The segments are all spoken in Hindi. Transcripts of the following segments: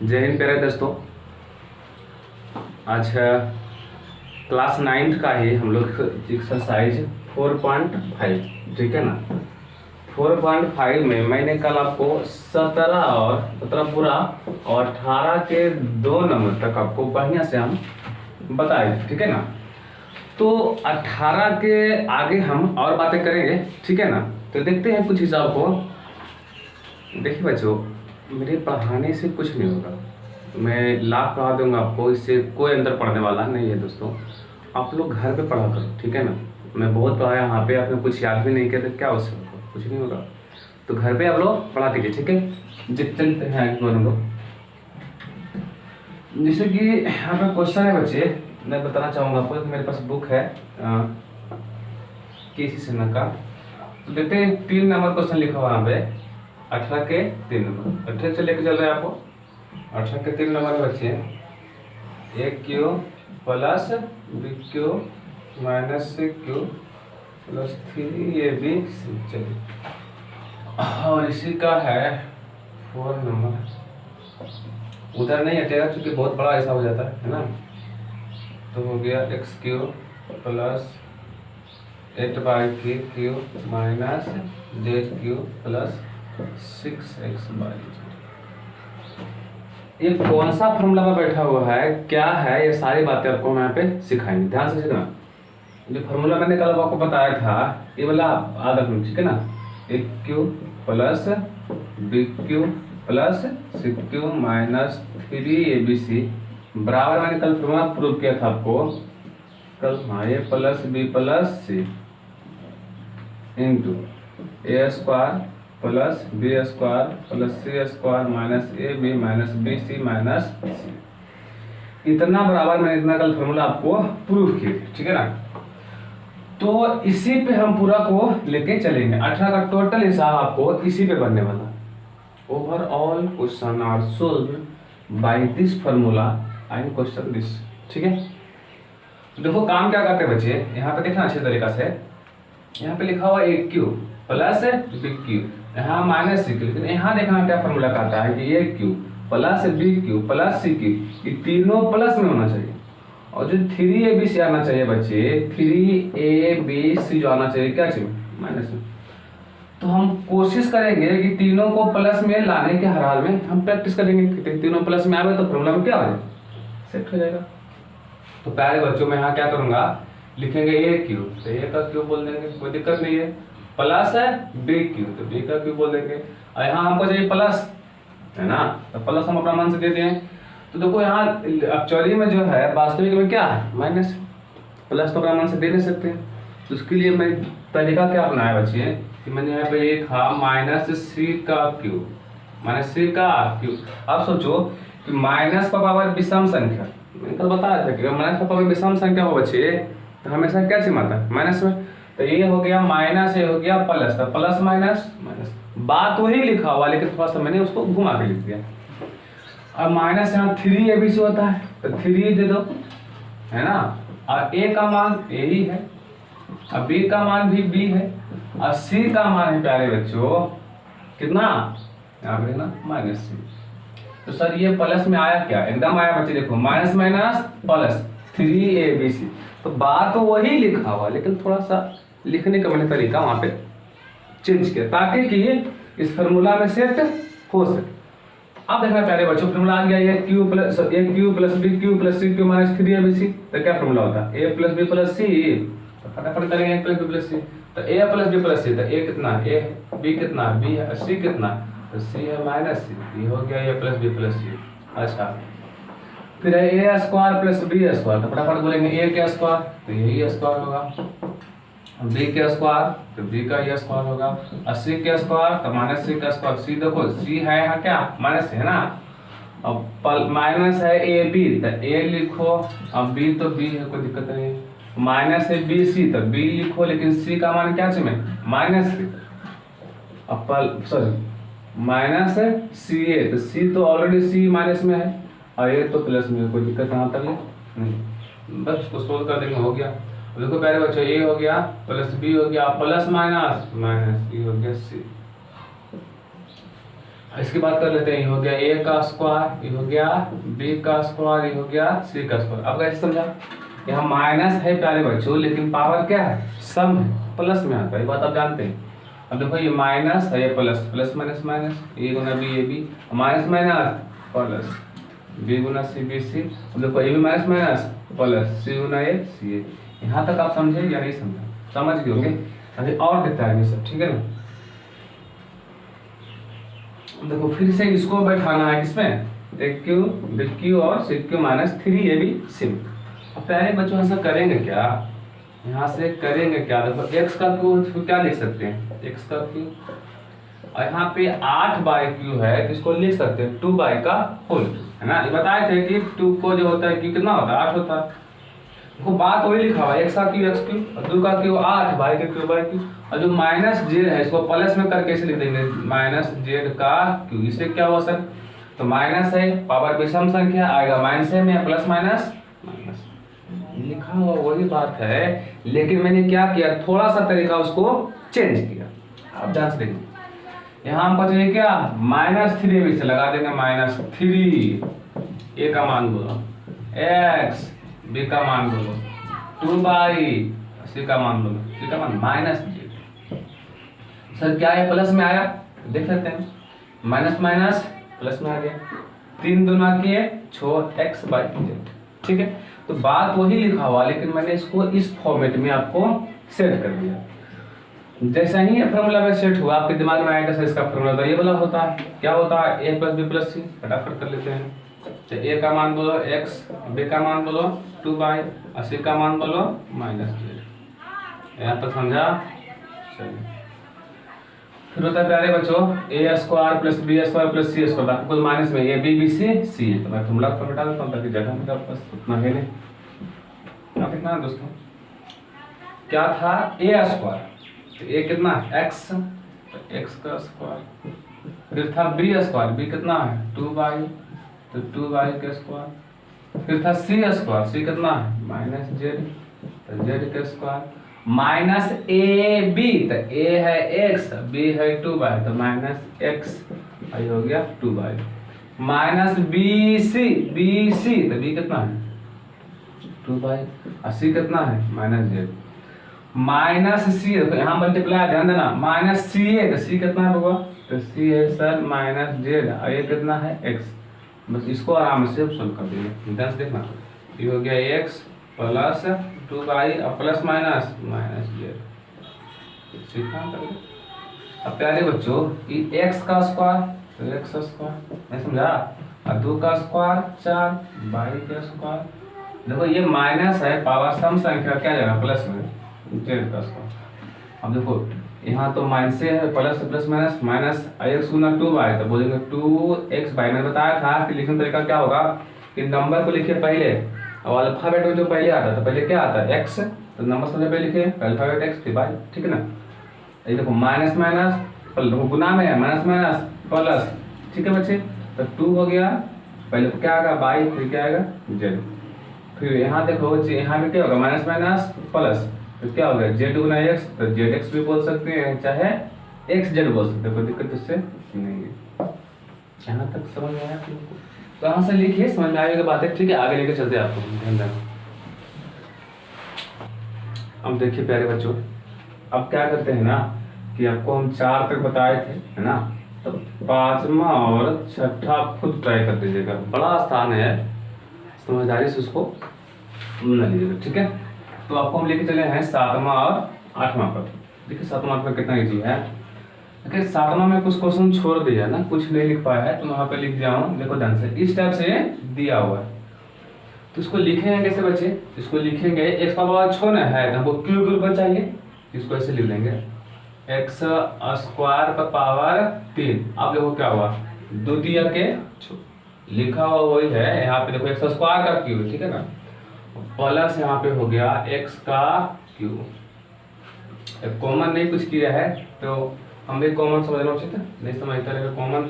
जय हिंद प्यारे दोस्तों। आज क्लास 9 का ही हम लोग एक्सरसाइज 4.5, ठीक है ना। 4.5 में मैंने कल आपको 17 और 17 पूरा और 18 के 2 नंबर तक आपको बढ़िया से हम बताए, ठीक है ना। तो 18 के आगे हम और बातें करेंगे, ठीक है ना। तो देखते हैं कुछ हिसाब को। देखिए बच्चों, मेरे पढ़ाने से कुछ नहीं होगा, मैं लाख पढ़ा दूंगा आपको, इससे कोई अंदर पढ़ने वाला नहीं है दोस्तों। आप लोग घर पे पढ़ा करो, ठीक है ना। मैं बहुत पढ़ाया यहाँ पे, आपने कुछ याद भी नहीं किया तो क्या उससे होगा, कुछ नहीं होगा। तो घर पे आप लोग पढ़ा कीजिए, ठीक है। चलते हैं आगे हम लोग। जैसे कि यहाँ पे क्वेश्चन है बच्चे, मैं बताना चाहूँगा आपको। मेरे पास बुक है केसी सिन्हा का। तो देखते हैं 3 नंबर क्वेश्चन लिखा हुआ यहाँ पे, 18 के 3 नंबर। 18 से लेके चल रहे हैं आपको। 18 के 3 नंबर बच्चे, A cube plus B cube minus C cube plus 3ab C. चलिए, और इसी का है 4 नंबर। उधर नहीं हटेगा क्योंकि बहुत बड़ा ऐसा हो जाता है ना। तो हो गया एक्स क्यू प्लस 8/क्यू minus Z cube plus 6x/z। ये कौन सा फॉर्मूला में बैठा हुआ है, क्या है, ये सारी बातें आपको हम यहाँ पे सिखाएंगे, ध्यान से सीखना। जो फॉर्मूला मैंने कल आपको बताया था, ये वाला याद रखना, ठीक है ना। A cube plus B cube plus C cube minus 3abc बराबर, मैंने कल फॉर्मूला प्रूव किया था आपको कल। हाँ, A plus B plus C into A square plus B square plus C square minus A B minus B C minus C. इतना बराबर मैंने इतना कल फॉर्मूला आपको प्रूव किया, ठीक है ना। तो इसी पे हम पूरा को लेके चलेंगे। 18 का टोटल हिसाब आपको इसी पे बनने वाला। Overall question are solve by this formula and question this, ठीक है। देखो काम क्या करते हैं बच्चे, यहाँ पे देखना अच्छे तरीका से। यहाँ पे लिखा हुआ A cube plus B cube, यहाँ माइनस सी क्यू, लेकिन यहाँ देखना क्या फॉर्मूला कहता है कि A cube plus B cube plus C cube, ये तीनों प्लस में होना चाहिए। और जो 3abc आना चाहिए बच्चे, 3abc जो आना चाहिए क्या चाहिए, माइनस में। तो हम कोशिश करेंगे कि तीनों को प्लस में लाने के हर हाल में हम प्रैक्टिस करेंगे कि तीनों प्लस में आवे तो फॉर्मूला में क्या हो जाए, सेट हो जाएगा। तो प्यारे बच्चों, मैं यहाँ क्या करूंगा, लिखेंगे ए क्यू, तो ए का क्यू बोल देंगे, कोई दिक्कत नहीं है। प्लस है बी क्यू, तो बी का क्यू बोल देंगे। और यहाँ हमको चाहिए प्लस, है ना, तो प्लस हम अपना मन से देते हैं। तो देखो यहाँ एक्चुअली में जो है वास्तविक में क्या है, माइनस। प्लस तो अपना मन से दे नहीं सकते, तो उसके लिए मैं तरीका क्या अपनाया बच्चे कि मैंने यहाँ पे लिखा माइनस सी का क्यू, माइनस सी का क्यू। अब सोचो कि माइनस का पावर विषम संख्या, मैंने कल बताया था कि माइनस का पावर विषम संख्या हो बच्चे तो हमेशा क्या चिन्हता है, माइनस में। तो ये हो गया माइनस, ये हो गया प्लस, तो प्लस माइनस माइनस, बात वही लिखा हुआ लेकिन थोड़ा सा मैंने उसको घुमा के लिख दिया। अब माइनस यहाँ 3abc होता है तो 3 दे दो, है ना। और a का मान a ही है, अब b का मान भी b है, और c का मान है प्यारे बच्चों कितना, यहाँ पे ना माइनस c। तो सर ये प्लस में आया क्या, एकदम आया बच्चे, देखो माइनस माइनस प्लस 3abc। तो बात तो वही लिखा हुआ लेकिन थोड़ा सा लिखने का मैंने तरीका वहां पे चेंज किया ताकि कि इस फॉर्मूला में सेट हो सके। अब देखना प्यारे बच्चों, फॉर्मूला आ गया ये cube plus B cube plus सी क्यू माइनस 3abc। तो क्या फॉर्मूला होता है, ए प्लस बी प्लस सी। तो फटाफट करेंगे A plus B plus C, तो ए प्लस बी प्लस सी, तो ए कितना, ए बी कितना, बी है, सी कितना, तो सी है माइनस सी, ये हो गया ए प्लस बी प्लस सी। अच्छा, फिर है a square plus B square, तो फटाफट बोलेंगे ए का स्क्वायर, तो यही स्क्वायर होगा, बी का स्क्वायर तो बी का ये स्क्वायर होगा, और सी का स्क्वायर तो माइनस सी का स्क्वायर। सी देखो सी है यहाँ क्या, माइनस है ना, अब माइनस है ए बी तो ए लिखो, अब बी तो बी है, कोई दिक्कत नहीं। माइनस है बी सी तो बी लिखो, लेकिन सी का मान क्या चाहिए, माइनस सी। अब सॉरी माइनस है सी ए, तो सी तो ऑलरेडी सी माइनस में है और ए तो प्लस में है, कोई दिक्कत यहाँ तक नहीं, बस उसको सोल्व कर देंगे, हो गया। देखो प्यारे बच्चों, ए हो गया प्लस बी हो गया प्लस माइनस माइनस, ये हो गया सी। इसकी बात कर लेते हैं। ये हो गया ए का स्क्वायर, ये हो गया बी का स्क्वायर, ये हो गया सी का स्क्वायर। अब कैसे समझा? यहाँ माइनस है प्यारे बच्चों, लेकिन पावर क्या है? सम है, प्लस में आता है, ये बात आप जानते हैं। अब देखो ये माइनस है, ये plus, plus minus minus, A गुना B A B, minus minus plus, B गुना सी बी सी। अब देखो A B minus minus plus, C गुना ए सी ए। यहाँ तक आप समझे या नहीं समझे? समझ गए होंगे। अभी और देखता है ये सब, ठीक है ना। देखो फिर से इसको बैठाना है किसमें? क्यू और सी क्यू माइनस 3ab सिम। अब पहले बच्चों ऐसा करेंगे क्या? यहाँ से करेंगे क्या? देखो x का क्यू क्या लिख सकते हैं? x का क्यू, और यहाँ पे 8/q है, किसको लिख सकते हैं? 2 का होल, है ना। ये बताए थे कि 2 को जो होता है q कितना होता है? 8 होता है। देखो बात वही लिखा हुआ है, x का क्यू x क्यू और 2 का क्यू 8, y का क्यू y क्यू, और जो माइनस जेड है इसको प्लस में करके ऐसे लिख देंगे, माइनस जेड का क्यू। इससे क्या हुआ सर? तो माइनस है, पावर विषम संख्या आएगा माइनस है में, प्लस माइनस माइनस लिखा हुआ वही बात है, लेकिन मैंने क्या किया? थोड़ा सा तरीका उसको चेंज किया। आप ध्यान से देखिए, यहाँ हम बचे क्या? -3 से लगा देंगे, -3 ए का मान बोलो, x बी का मान बोलो, 2 सी का मान बोलो, सी का मान माइनस जेड। सर क्या है? प्लस में आया, देख सकते हैं, माइनस माइनस प्लस में आ गया, 3 दूना किए 6 x/z, ठीक है। तो बात वही लिखा हुआ, लेकिन मैंने इसको इस फॉर्मेट में आपको सेट कर दिया। जैसा ही ये फॉर्मूला में सेट हुआ, आपके दिमाग में आएगा सर इसका फॉर्मूला तो ये वाला होता है। क्या होता है? a + b + c। फटाफट कर लेते हैं। तो a का मान बोलो x, b का मान बोलो 2y, और c का मान बोलो -z। यहाँ तक समझा? चलिए फिर होता है प्यारे बच्चों a² + b² + c², बाकी कुल माइनस में a b b c c है। तो मैं फॉर्मूला पर मिटा देता हूँ ताकि जगह मेरा बस उतना है नहीं। अब कितना है दोस्तों? क्या था? a², तो a कितना है? x, तो x का स्क्वायर। फिर था b², b कितना है? 2y, तो 2y का स्क्वायर। फिर था c², c कितना है? -z, तो z का स्क्वायर। माइनस ए बी, तो a है x, b है 2y, तो -x, ये हो गया 2y। माइनस बी सी, तो b कितना है? 2y, और c कितना है? -z। माइनस सी, देखो यहाँ मल्टीप्लाई, ध्यान देना, -ca, तो c कितना होगा? तो c है सर -z, और ये कितना है? x। बस इसको आराम से सोल्व कर देंगे। 10 देखना, ये हो गया x प्लस 2y और प्लस माइनस -z। सीखा? अब प्यारे बच्चों ये x का स्क्वायर, तो x², नहीं समझा? और 2 का स्क्वायर 4, y का स्क्वायर। देखो ये माइनस है, पावर सम संख्या क्या जाएगा? प्लस में, z का स्क्वायर। अब देखो यहाँ तो माइनस है, plus plus minus minus, x गुना 2y, तो बोलेंगे 2x। मैंने बताया था कि लिखने तरीका क्या होगा कि नंबर को लिखिए पहले, और अल्फाबेट में जो पहले आता है तो पहले क्या आता है? x, तो नंबर सबसे पहले लिखिए अल्फाबेट x, फिर y, ठीक है ना। ये देखो माइनस माइनस गुना में है, माइनस माइनस प्लस, ठीक है बच्चे। तो 2 हो गया, पहले क्या आएगा? y, फिर क्या आएगा? z। फिर यहाँ देखो बच्चे, यहाँ पे क्या होगा? माइनस माइनस प्लस, तो क्या हो गया? z गुना x, तो zx भी बोल सकते हैं, चाहे xz बोल सकते हैं, कोई दिक्कत इससे नहीं है। यहाँ तक समझ में आया? तो यहाँ से लिखिए, समझ में आएगी बात है, ठीक है। आगे लेके चलते हैं आपको, ध्यान देना। अब देखिए प्यारे बच्चों, अब क्या करते हैं ना कि आपको हम 4 तक बताए थे, है ना। तो 5वां और 6ठा खुद ट्राई कर दीजिएगा, बड़ा आसान है, समझदारी से उसको बना लीजिएगा, ठीक है। तो आपको हम लेके चले हैं 7वां और 8वां पर। देखिए 7वां पर कितना ईजी है। देखिए 7वां में कुछ क्वेश्चन छोड़ दिया ना, कुछ नहीं लिख पाया है, तो वहाँ पे लिख दिया हूँ, देखो ध्यान से, इस टाइप से दिया हुआ है। तो इसको लिखेंगे कैसे बच्चे? इसको लिखेंगे x का पावर 6 है, तो हमको क्यूब के ऊपर चाहिए, इसको ऐसे लिख लेंगे x² का पावर 3। अब देखो क्या हुआ, 2 दिया के लिखा हुआ वही है, यहाँ पे देखो x² का क्यूब, ठीक है ना, प्लस यहाँ पे हो गया x का क्यूब। कॉमन नहीं कुछ किया है, तो हम भी कॉमन समझना उचित है, नहीं समझता है कॉमन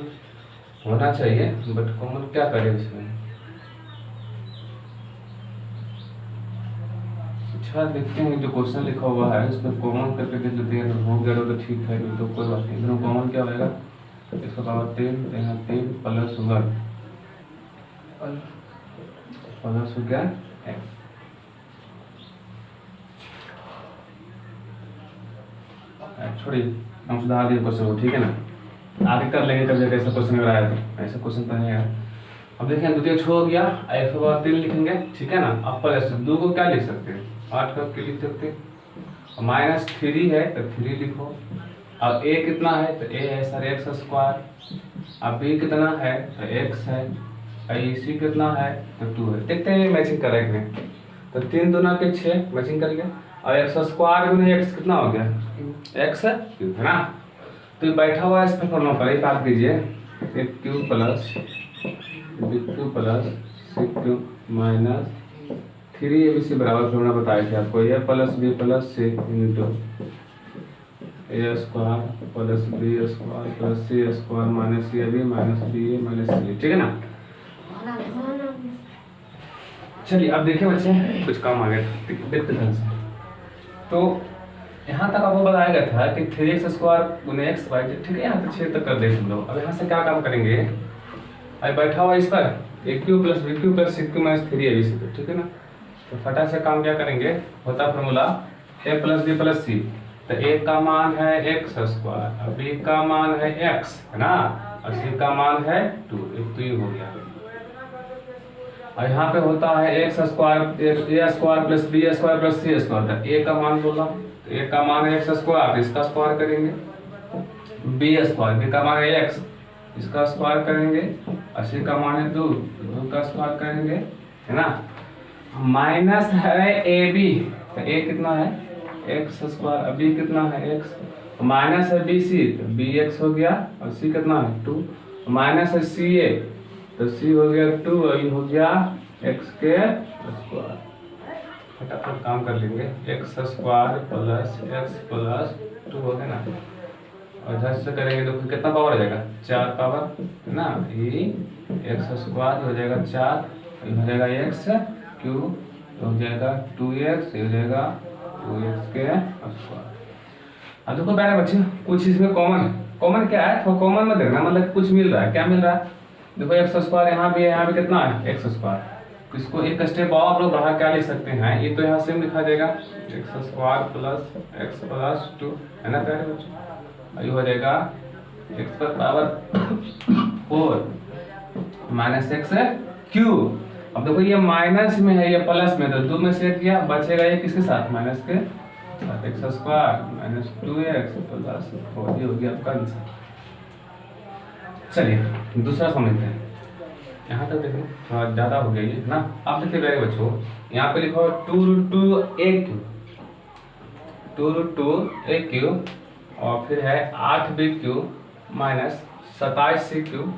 होना चाहिए, बट कॉमन क्या करें इसमें। अच्छा देखते हैं जो क्वेश्चन लिखा हुआ है उसमें कॉमन करके देख लेते हैं, हो गया तो ठीक है, तो कोई बात नहीं। कॉमन क्या होगा? इसका पावर 3 यहाँ 3 प्लस 1 प्लस हो गया x। छोड़िए, हम सुधार दिए क्वेश्चन को, ठीक है ना। आगे कर लेंगे कब जगह ऐसा क्वेश्चन अगर आया तो, ऐसा क्वेश्चन तो नहीं आया। अब देखिए द्वितीय छो हो गया, x के बाद 3 लिखेंगे, ठीक है ना। अब प्लस 2 को क्या लिख सकते हैं, 8 का क्यों लिख सकते हैं। माइनस 3 है तो 3 लिखो। अब a कितना है तो a है सर एक्स स्क्वायर। अब b कितना है तो x है। अब c कितना है तो 2 है। देखते हैं मैचिंग करेंगे तो 3 दूना के 6 मैचिंग कर गया। और एक्स स्क्वायर गुना x कितना हो गया, x है ना। तो बैठा हुआ इस पर फॉर्मूला पर एक बात कीजिए, एक cube plus B cube plus सी क्यू माइनस 3abc बराबर फॉर्मूला बताए थे आपको, A plus B plus C into A square plus B square plus C square minus A B minus B A minus C, ठीक है ना। चलिए अब देखिए बच्चे कुछ काम आ गया, देखते ध्यान से। तो यहाँ तक आपको बताया गया था कि 3x स्क्वायर गुने एक्स वाई, ठीक है। यहाँ तक 6 तक कर दे हम लोग। अब यहाँ से क्या काम करेंगे, अब बैठा हुआ इस पर A cube plus B cube plus C cube minus 3abc पे, ठीक है ना। तो फटाक से काम क्या करेंगे, होता फॉर्मूला ए प्लस बी प्लस सी। तो ए का मान है एक्स स्क्वायर, बी का मान है एक्स, है ना, और सी का मान है 2, एक तो ये हो गया। और यहाँ पे होता है X square A square plus B square plus C square. तो ए का मान बोला तो ए का मान है एक्स स्क्वायर, इसका स्क्वायर करेंगे। बी स्क्वायर, बी का मान है एक्स, इसका स्क्वायर करेंगे। और सी का मान है 2, 2 का स्क्वायर करेंगे, है ना। माइनस है ए बी, तो ए कितना है एक्स स्क्वायर, बी कितना है एक्स। माइनस है बी सी, तो बी एक्स हो गया, और सी कितना है 2। माइनस है सी ए, तो सी हो गया 2, और ये हो गया एक्स के स्क्वायर। फटाफट काम कर लेंगे, x square plus x plus 2 हो गया ना। और इधर से करेंगे तो फिर कितना पावर हो जाएगा, 4 पावर, है ना। ये एक्स स्क्वायर हो जाएगा 4, ये हो जाएगा एक्स क्यूब, हो जाएगा 2x, ये हो जाएगा 2x के स्क्वायर। अब देखो प्यारे बच्चे, कुछ इसमें कॉमन क्या है, थोड़ा कॉमन मत देखना, मतलब कुछ मिल रहा है, क्या मिल रहा है। देखो एक्स स्क्वायर यहाँ भी है, यहाँ भी कितना है एक्स स्क्वायर। इसको एक स्टेप और आप लोग बढ़ा क्या लिख सकते हैं, ये तो यहाँ सेम लिखा जाएगा x square plus x plus 2, है ना प्यारे बच्चे। ये हो जाएगा एक्स पर पावर 4 माइनस एक्स क्यूब। अब देखो ये माइनस में है, ये प्लस में, तो 2 में से किया बचेगा ये किसके साथ, माइनस के साथ, x square minus 2x plus 4, ये हो गया आपका आंसर। चलिए दूसरा समझते हैं। यहाँ तक देखो थोड़ा ज़्यादा हो गया ये, है ना। आप देखिए मेरे बच्चों, यहाँ पे लिखो 2√2a क्यूब, 2√2a क्यूब, और फिर है 8b cube minus 27c cube.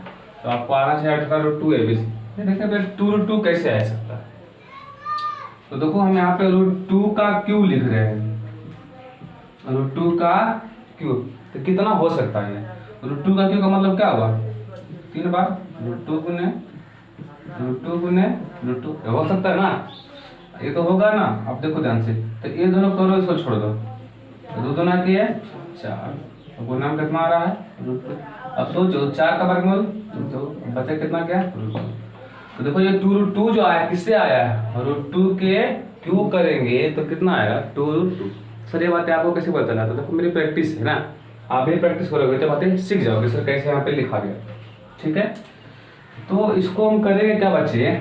तो आपको आना चाहिए 8√2abc। देखिए फिर 2√2 कैसे आ सकता है, तो देखो हम यहाँ पे √2 का क्यूब लिख रहे हैं, √2 का क्यूब, तो कितना हो सकता है। √2 का क्यूब का मतलब क्या हुआ, 3 बार √2 गुने √2 हो सकता है ना, ये तो होगा ना। अब देखो ध्यान से, तो ये दोनों करो, इसको छोड़ दो, 2 दूना किए 4, गुना में कितना आ रहा है √2। अब सोचो 4 का वर्गमूल तो बचा कितना क्या √2। तो देखो ये 2√2 जो आया किससे आया है, √2 के क्यूब करेंगे तो कितना आएगा 2√2। सर ये बातें आपको कैसे पता चला, तो देखो मेरी प्रैक्टिस है ना, आप भी प्रैक्टिस करोगे तो बातें सीख जाओगे सर कैसे यहाँ पे लिखा गया, ठीक है। तो इसको हम करेंगे क्या बच्चे,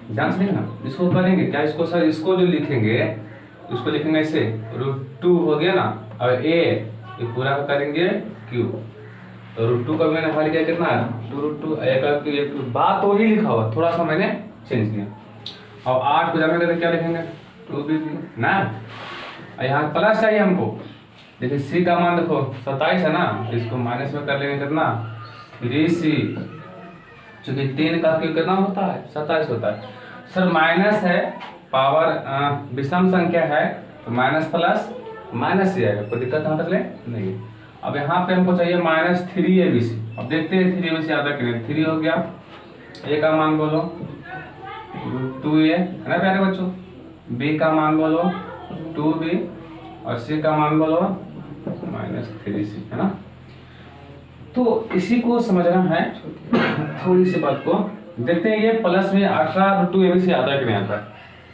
ध्यान से देखना, इसको करेंगे क्या, इसको सर इसको जो लिखेंगे इसको लिखेंगे ऐसे, √2 हो गया ना, और ए ये पूरा करेंगे क्यूब। तो √2 का मैंने हल किया कितना है 2√2, एक बात तो ही लिखा हुआ, थोड़ा सा मैंने चेंज किया। और 8 को जाने के क्या लिखेंगे 2b ना, यहाँ प्लस चाहिए हमको। देखिए सी का मान देखो 27 है ना, इसको माइनस में कर लेंगे कितना 3c, क्योंकि 3 का क्यूब कितना होता है 27 होता है। सर माइनस है, पावर विषम संख्या है, तो माइनस प्लस माइनस ही आएगा, कोई दिक्कत यहाँ तक ले नहीं। अब यहाँ पे हमको चाहिए -3abc। अब देखते हैं 3abc आता कि नहीं। 3 हो गया, a का मान बोलो 2a, है ना प्यारे बच्चों। b का मान बोलो 2b, और c का मान बोलो -3c, है ना। तो इसी को समझना है थोड़ी सी बात को। देखते हैं ये प्लस में 18√2 से आता है कि नहीं आता है।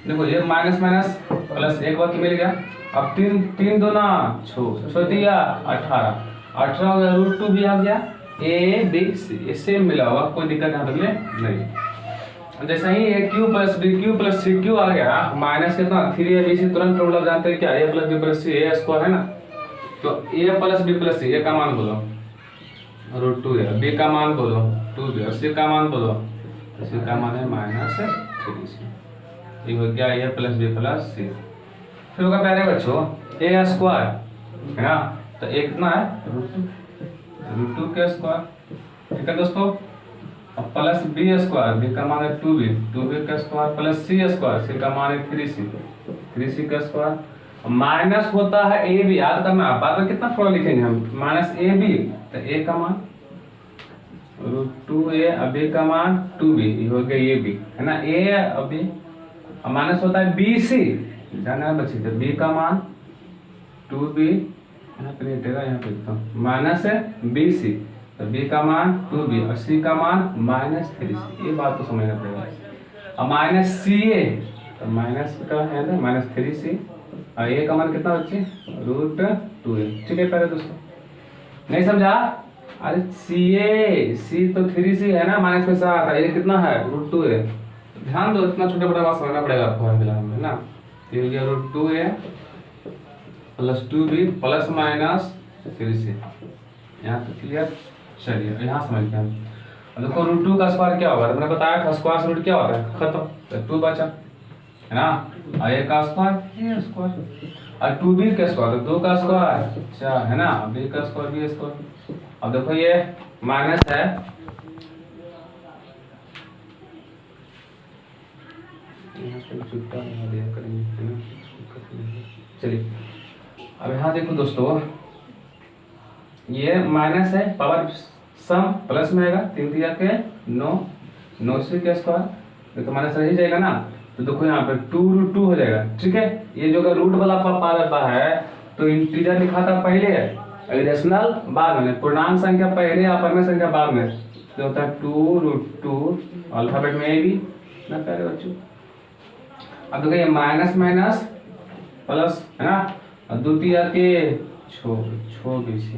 देखो ये माइनस माइनस प्लस एक बार मिल गया। अब 3 दूना 6 दिया 18 √2 भी आ गया। ए बी सी सेम मिला हुआ, कोई दिक्कत यहाँ तक नहीं। जैसे ही a cube plus B cube plus C cube आ गया, माइनस कितना 3ab तुरंत फॉर्मूला जानते हैं क्या, a plus B plus C A square है ना। तो a plus B plus C A का मान बोलो √2 है, बी का मान बोलो 2b और सी का मान बोलो, सी का मान है -3c। ये हो गया a प्लस बी प्लस सी। फिर होगा प्यारे बच्चों a स्क्वायर है ना, तो a कितना है √2 के स्क्वायर। ठीक है दोस्तों, अब प्लस बी स्क्वायर, बी का मान है 2b का स्क्वायर प्लस सी स्क्वायर, सी का मान है 3c का स्क्वायर। माइनस होता है ए बी, याद करना बाद में कितना थोड़ा लिखेंगे हम, माइनस ए बी, तो ए का मान √2a अब बी का मान 2b, ये हो गया ये बी है ना, ए अब बी। अब माइनस होता है बी सी, जाना है बच्चे, तो बी का मान 2b, यहाँ पे नहीं देगा, यहाँ पे लिखता हूँ माइनस बी सी, तो बी का मान 2b और सी का मान -3c। ये बात को समझना पड़ेगा। अब माइनस सी ए, तो माइनस का है ना -3c और ए का मान कितना बच्चे √2a। ठीक है पहले दोस्तों, नहीं समझा? अरे सी तो 3c है ना, माइनस में 7 है, ये कितना है √2a। ध्यान दो, इतना छोटा बड़ा बात समझना पड़ेगा आपको है ना। ये हो गया √2a plus 2b plus -3c। यहाँ तक क्लियर? चलिए यहाँ समझ गए हम। देखो √2 का स्क्वायर क्या होगा, मैंने बताया था स्क्वायर रूट क्या होता है, खत्म, तो 2 बचा है ना, और a का स्क्वायर a स्क्वायर और 2b का स्क्वायर 2 का स्क्वायर 4 है ना, b का स्क्वायर b स्क्वायर। अब देखो ये माइनस है, चलिए अब यहाँ देखो दोस्तों, ये माइनस है, पावर सम प्लस में आएगा, 3 दिया के 9 का स्क्वायर, देखो माइनस रह ही जाएगा ना, तो देखो यहाँ पे 2√2 हो जाएगा। ठीक है, ये जो रूट वाला पावर रहता है तो इंटीजर लिखा था पहले, रेशनल बाद में, पूर्णांक संख्या पहले अपरिमेय संख्या बाद में, तो होता है 2√2 अल्फाबेट में ए बी ना प्यारे बच्चों। अब देखो ये माइनस माइनस प्लस है ना, और द्वितीय के छो बीसी,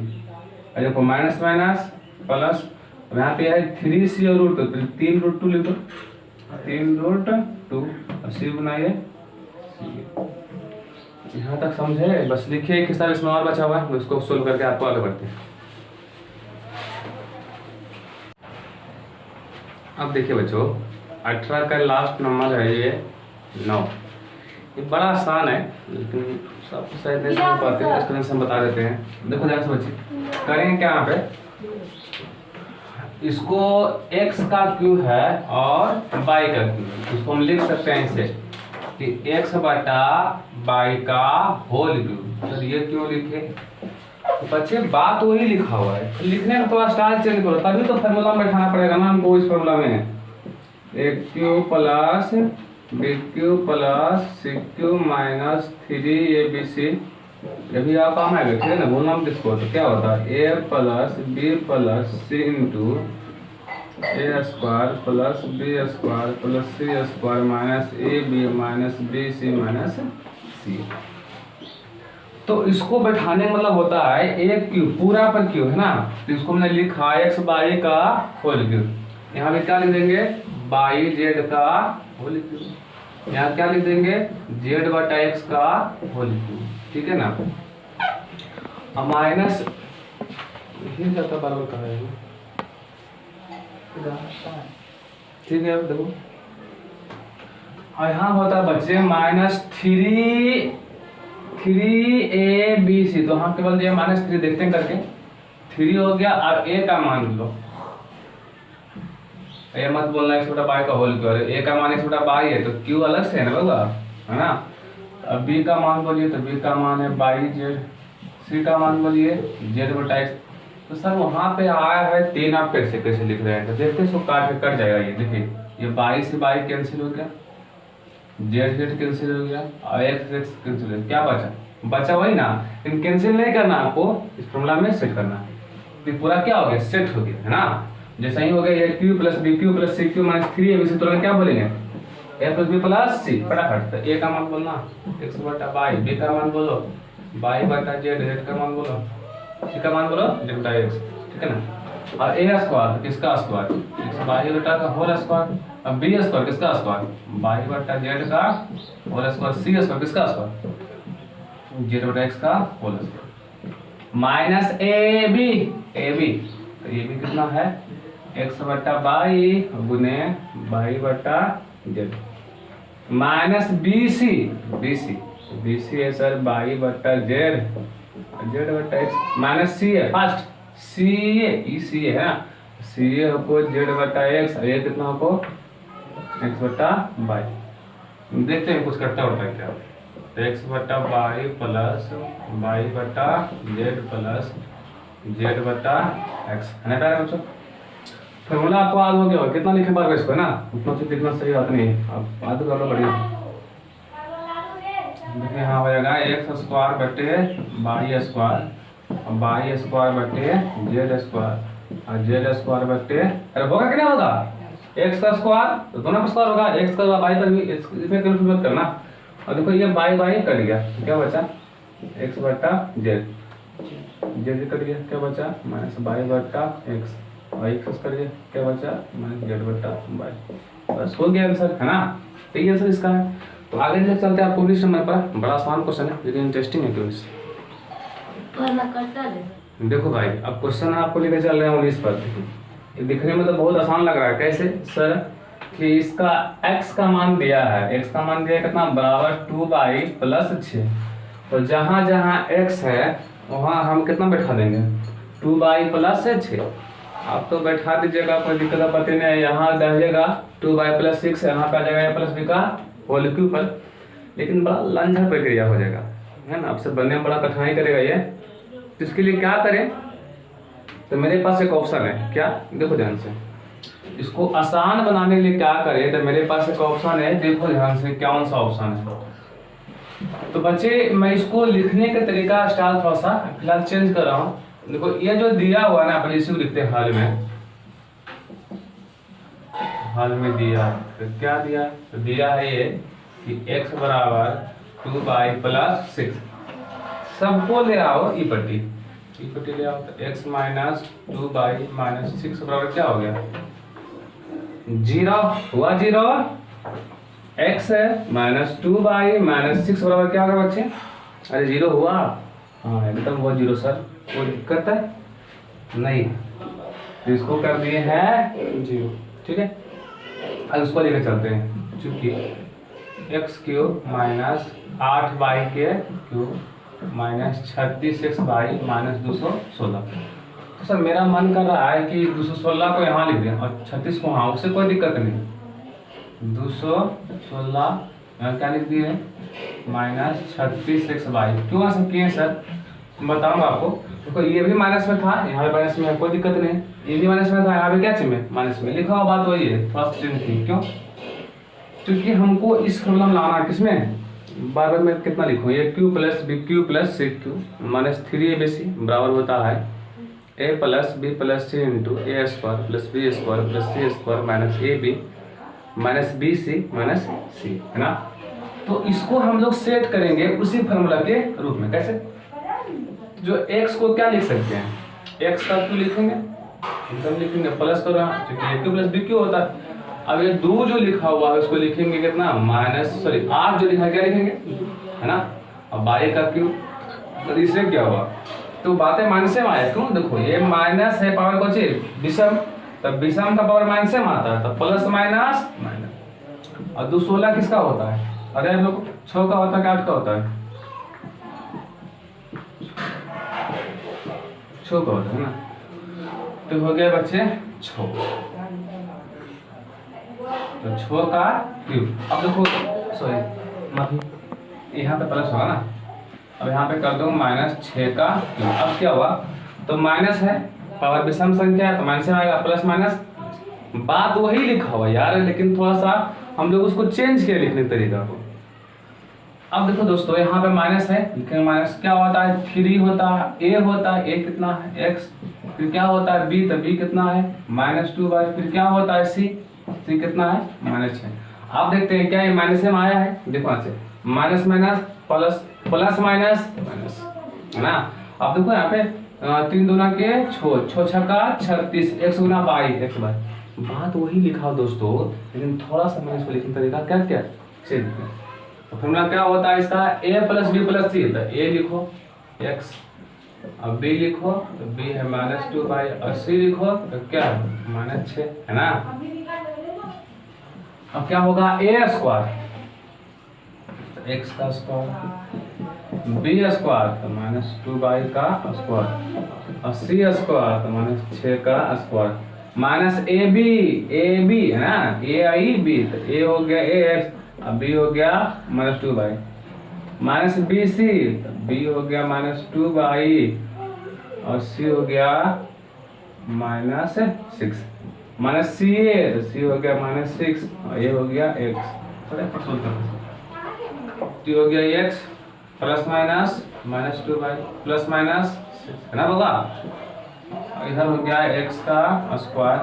देखो माइनस माइनस प्लस, यहाँ पे है 3c और √2, तो 3√2 लिख दो, 3√2 और सी बनाइए। यहाँ तक समझे? बस लिखिए एक हिसाब इसमें और बचा हुआ है, उसको सोल्व करके आपको आगे बढ़ते हैं। अब देखिए बच्चों, 18 का लास्ट नंबर है ये 9। ये बड़ा आसान है लेकिन सब शायद नहीं समझ पाते हैं, इसको हम बता देते हैं। देखो ध्यान से बच्चे, करेंगे क्या यहाँ पे, इसको x का क्यू है और y का क्यू है, इसको हम लिख सकते हैं इसे कि x बटा y का होल क्यू। तो ये क्यों लिखे, तो बच्चे बात वही लिखा हुआ है, लिखने में थोड़ा स्टाइल चेंज करो, तभी तो फॉर्मूला में बैठाना पड़ेगा ना हमको। इस फॉर्मूला में a³ plus b³ plus c³ minus 3abc, अभी आप काम आएगा, ठीक है ना, बोलना हम किसको, तो क्या होता है a plus b plus c into a square plus b square plus c square minus ab minus bc minus c। तो इसको बैठाने मतलब होता है a क्यूब पूरा पर क्यूब है ना, तो इसको हमने लिखा x बाई का होल क्यूब। यहाँ पे क्या लिख देंगे, बाई जेड का होल क्यूब। यहाँ क्या लिख देंगे, जेड बटा एक्स का होल क्यूब। ठीक है ना, अब माइनस ही जाता बराबर कहा है, ठीक है। देखो यहाँ होता है बच्चे -3ab, तो हम केवल ये -3 देखते हैं करके, 3 हो गया और a का मान लो, ये मत बोलना x बटा y का होल क्यूब, a का मान x बटा y है तो q अलग से है ना बाबा, है ना। अब b का मान बोलिए, तो b का मान है बाई जेड, c का मान बोलिए z बटा x। तो सर वहाँ पे आया है 3, आप कैसे कैसे लिख रहे हैं, तो देखते सो काट के कट जाएगा। ये देखिए, ये बाई से बाई कैंसिल हो गया, जेड जेड कैंसिल हो गया और एक्स एक्स कैंसिल हो गया, क्या बचा, बचा वही ना, लेकिन कैंसिल नहीं करना, आपको इस फॉर्मूला में सेट करना है। तो पूरा क्या हो गया, सेट हो गया, है ना। जैसा ही हो गया ये cube plus B cube plus सी क्यू माइनस 3ab से तुरंत क्या बोलेंगे, A plus B plus C, फटाफट। तो ए का मान बोलना एक्स बटा बाई, बी का मान बोलो बाई बटा जेड, जेड का मान बोलो, सी का मान बोलो जेड बटा एक्स, ठीक है ना। और ए स्क्वायर किसका स्क्वायर, एक्स बाई बटा का होल स्क्वायर। अब बी स्क्वायर किसका स्क्वायर, बाई बटा जेड का होल स्क्वायर। सी स्क्वायर किसका स्क्वायर, जेड बटा एक्स का whole square minus A B, तो ए बी कितना है एक्स बटा बाई गुने बाई बटा Z minus B C, B C है सर बाई बटा जेड, जेड बटा एक्स माइनस सी है फर्स्ट, सी ए सी है ना, सी ए को जेड बटा एक्स, ये कितना हो एक्स बटा बाई। देखते हैं कुछ करता होता है क्या, तो एक्स बटा बाई प्लस बाई बटा जेड प्लस जेड बटा एक्स, है ना प्यारे बच्चों। फॉर्मूला आपको याद हो गया होगा, कितना लिखे बार इसको, है ना, उतना तो लिखना सही बात नहीं है, अब याद कर लो बढ़िया। देखिए यहाँ हो जाएगा एक्स स्क्वायर बटे बाई स्क्वायर, बाई स्क्वायर बटे जेड स्क्वायर, और जेड स्क्वायर बटे, अरे होगा कि नहीं होगा, एक्स का स्क्वायर तो दोनों का स्क्वायर होगा, एक्स का बाई का भी, इसमें कंफ्यूज मत करना। और देखो ये बाई बाई कट गया, क्या बचा एक्स बटा जेड, जेड कट गया, क्या बचा माइनस बाई बटा एक्स, और एक्स कर दिया, क्या बचा माइनस जेड बटा बाई, बस हो गया आंसर, है ना। तो ये आंसर इसका है। तो आगे जब चलते हैं आपको 19 नंबर पर, बड़ा आसान क्वेश्चन है लेकिन इंटरेस्टिंग है क्वेश्चन। देखो भाई अब क्वेश्चन आपको लेकर चल रहे हैं 19 पर, ये दिखने में तो बहुत आसान लग रहा है, कैसे सर कि इसका x का मान दिया है, x का मान दिया है कितना बराबर 2 प्लस 6, तो जहाँ जहाँ x है वहाँ हम कितना बैठा देंगे 2 प्लस 6, आप तो बैठा दीजिएगा, कोई दिक्कत आपत्ति नहीं है। यहाँ रहेगा 2 प्लस 6, यहाँ पे आ जाएगा a प्लस बी का होल क्यूब पर, लेकिन बड़ा लंझा प्रक्रिया हो जाएगा, है ना, आपसे बनने में बड़ा कठिनाई करेगा ये। तो इसके लिए क्या करें, तो मेरे पास एक ऑप्शन है, क्या देखो ध्यान से, इसको आसान बनाने के लिए क्या करें, तो मेरे पास एक ऑप्शन है, देखो ध्यान से कौन सा ऑप्शन है। तो बच्चे मैं इसको लिखने का तरीका स्टाइल थोड़ा सा फिलहाल चेंज कर रहा हूँ। देखो ये जो दिया हुआ है ना, अपन इसी को लिखते हैं हाल में दिया, तो क्या दिया, तो दिया है ये कि x बराबर 2 प्लस 6, सबको ले आओ ई पट्टी ले आओ, तो x माइनस 2 माइनस 6 बराबर क्या हो गया 0 हुआ, 0 x माइनस 2 माइनस 6 बराबर क्या होगा बच्चे, अरे 0 हुआ, हाँ एकदम हुआ 0 सर, कोई दिक्कत है नहीं, तो इसको कर दिए हैं 0, ठीक है। अब इसको लेकर चलते हैं, चूंकि एक्स क्यूब माइनस 8 के क्यूब माइनस 36x माइनस 216, तो सर मेरा मन कर रहा है कि 216 को यहाँ लिख दें और 36 को वहाँ, उससे कोई दिक्कत नहीं, 216 यहाँ क्या लिख दिए माइनस 36x, क्यों ऐसा किए सर बताऊंगा आपको। देखो ये भी माइनस में था, यहाँ पे माइनस में है, कोई दिक्कत नहीं, ये भी माइनस में था, यहाँ पे क्या चाहिए माइनस में, लिखा हुआ बात वही है, थोड़ा चेंज थी, क्यों, क्योंकि हमको इस फॉर्मूला में लाना किसमें, बार बार मैं कितना लिखूँ, ये cube plus B cube plus सी क्यू माइनस 3ab बराबर होता है a plus B plus C into A square plus B square plus C square minus A B minus B C minus सी, है ना। तो इसको हम लोग सेट करेंगे उसी फॉर्मूला के रूप में, कैसे, जो x को क्या लिख सकते हैं, x का क्यू लिखेंगे, एकदम लिखेंगे प्लस करो, क्योंकि क्यू प्लस बी क्यू होता है। अब ये 2 जो लिखा हुआ है उसको लिखेंगे कितना माइनस, सॉरी 8 जो लिखा है क्या लिखेंगे, है ना, अब बाई का क्यू, तो इससे क्या हुआ, तो बातें माइनस में आया, क्यों, देखो ये माइनस है पावर को चाहिए विषम, तब विषम का पावर माइनस में आता है, तब प्लस माइनस माइनस, और 216 किसका होता है, अरे हम लोग 6 का होता है, 8 का होता है, 6 का होता है ना, तो हो गया बच्चे 6, तो 6 का क्यूब। अब देखो सॉरी माफी, यहाँ पे प्लस होगा ना, अब यहाँ पे कर दो माइनस 6 का क्यूब। अब क्या हुआ, तो माइनस है पावर विषम संख्या है तो माइनस में आएगा, प्लस माइनस बात वही लिखा हुआ यार, लेकिन थोड़ा सा हम लोग उसको चेंज किया लिखने तरीका को। अब देखो दोस्तों यहाँ पे माइनस है, लेकिन माइनस क्या होता है 3 होता है, a होता है, a कितना है x, फिर क्या होता है b, तो b कितना है -2y, फिर क्या होता है c कितना है -6। आप देखते हैं क्या ये माइनस में आया है, देखो यहाँ से minus minus plus plus minus minus, है ना। अब देखो यहाँ पे 3 दूना के 6 छक्का 36, x Guna by x by, बात वही लिखा हो दोस्तों, लेकिन थोड़ा सा मैंने इसको लिखने तरीका क्या क्या चेंज किया। तो फॉर्मूला क्या होता है इसका a plus b plus c, तो a लिखो x, अब b लिखो तो b है -2 बाई, और c लिखो तो क्या है -6, है ना। अब क्या होगा a स्क्वायर x का स्क्वायर, b स्क्वायर तो -2 बाई का स्क्वायर, और c स्क्वायर तो -6 का स्क्वायर, माइनस ab है ना, a आई b, तो a हो गया ax, अब b हो गया -2 बाई, माइनस bc, तो b हो गया -2 बाई, और c हो गया -6, माइनस ca, तो c हो गया -6, और ये हो गया x, थोड़ा t हो गया x plus minus -2 by plus minus 6, है ना होगा। इधर हो गया x का स्क्वायर।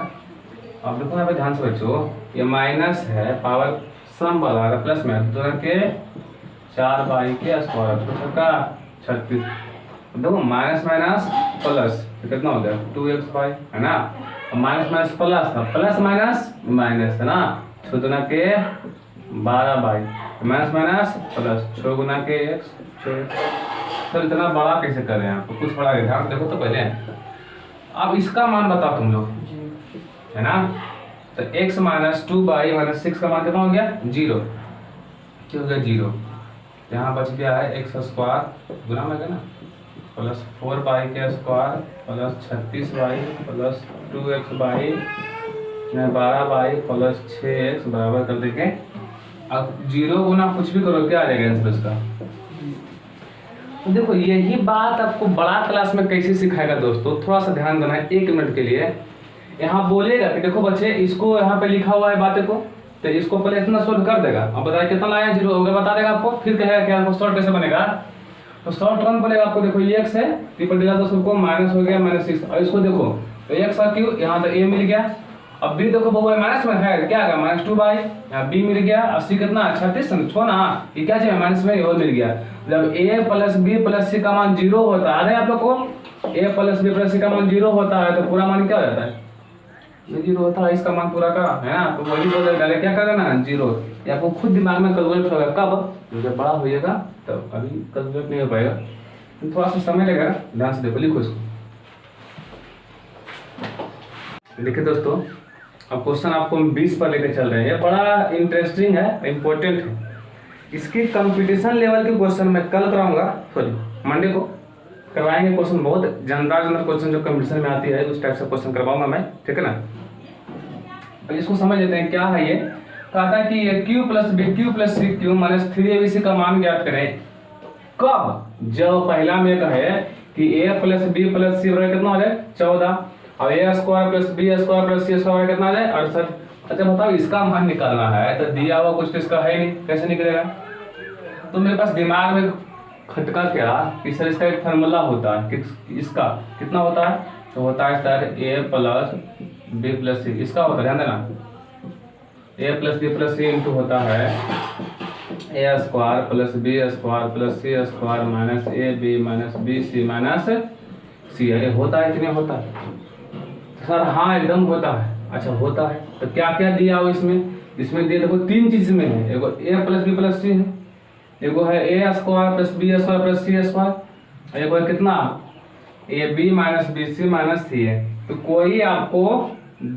अब देखो यहाँ पे ध्यान से बच्चों, ये माइनस है पावर सम वाला प्लस में दोनों के 4 बाई के स्क्वायर, तो का 36, देखो माइनस माइनस प्लस तो कितना हो गया 2x बाई, है ना। माइनस माइनस प्लस था, प्लस माइनस माइनस, है ना, 6 गुना के 12 बाई, माइनस माइनस प्लस 6 गुना के x 6। सर इतना बड़ा कैसे कर रहे हैं आपको, कुछ बड़ा ध्यान देखो तो पहले। अब इसका मान बताओ तुम लोग, है ना। तो x -2 बाई -6 का मान कितना हो गया 0, क्या हो गया 0, यहाँ बच गया है x स्क्वायर गुना में ना प्लस 4 बाई के square plus 36 by plus 2x by 12 by plus 6x बराबर कर देंगे। अब 0 गुना कुछ भी करो क्या आ जाएगा आंसर इसका। तो देखो यही बात आपको बड़ा क्लास में कैसे सिखाएगा दोस्तों, थोड़ा सा ध्यान देना है 1 मिनट के लिए। यहाँ बोलेगा कि देखो बच्चे इसको यहाँ पे लिखा हुआ है बातें को, तो इसको पहले इतना सोल्व कर देगा, अब बताइए कितना आया 0 हो गया बता देगा आपको, फिर कहेगा कि आपको सॉल्व कैसे बनेगा। तो सॉल्व टर्म बोलेगा आपको, देखो ये x है ट्रिपल दिला तो सबको माइनस हो गया -6, और इसको देखो तो x का क्यू यहाँ तो a मिल गया, अब b देखो बहु माइनस में है क्या आ गया -2 बाई, यहाँ b मिल गया, 80 कितना 36 छो ना, ये क्या चाहिए माइनस में ये मिल गया। जब a plus b plus c का मान 0 होता है आप लोग को, a plus b plus c का मान 0 होता है तो पूरा मान क्या हो जाता है ये 0 होता है, इसका मान पूरा का, है ना। तो वही बोल डायरेक्ट क्या करना 0, ये आपको खुद दिमाग में कैलकुलेट होगा, कब जब बड़ा होइएगा तो अभी कैलकुलेट नहीं हो पाएगा, तो थोड़ा सा समय लगेगा, ध्यान से देखो लिखो इसको। देखिए दोस्तों अब क्वेश्चन आपको 20 पर लेकर चल रहे हैं, ये बड़ा इंटरेस्टिंग है, इम्पोर्टेंट है। इसकी कंपटीशन लेवल के क्वेश्चन मैं कल कराऊंगा, सॉरी मंडे को करवाएंगे क्वेश्चन, बहुत जानदार क्वेश्चन जो कंपटीशन में आती है उस टाइप से क्वेश्चन करवाऊंगा मैं, ठीक है ना। अब इसको समझ लेते हैं क्या है ये। कहता है कि ये q plus B cube plus सी क्यू माइनस 3abc का मान ज्ञात करें कब, जब पहला में कहे कि a plus B plus C बराबर कितना हो जाए 14, और a square plus B square plus C square कितना आ जाए 68। अच्छा बताओ इसका मान निकालना है, तो दिया हुआ कुछ तो इसका है नहीं, कैसे निकलेगा। तो मेरे पास दिमाग में खटका क्या कि सर इसका एक फार्मूला होता है कि इसका कितना होता है, तो होता है sir a plus B plus c, इसका होता है ध्यान देना a plus B plus C into होता है a square plus B square plus C square minus A B minus B C minus c. ये होता है कि नहीं होता है सर, हाँ एकदम होता है। अच्छा होता है तो क्या क्या दिया हो इसमें, इसमें दिया देखो 3 चीज में है, एगो a plus B plus c है, एगो है a square plus B square plus C square, एगो है कितना a B minus B C minus सी है। तो कोई आपको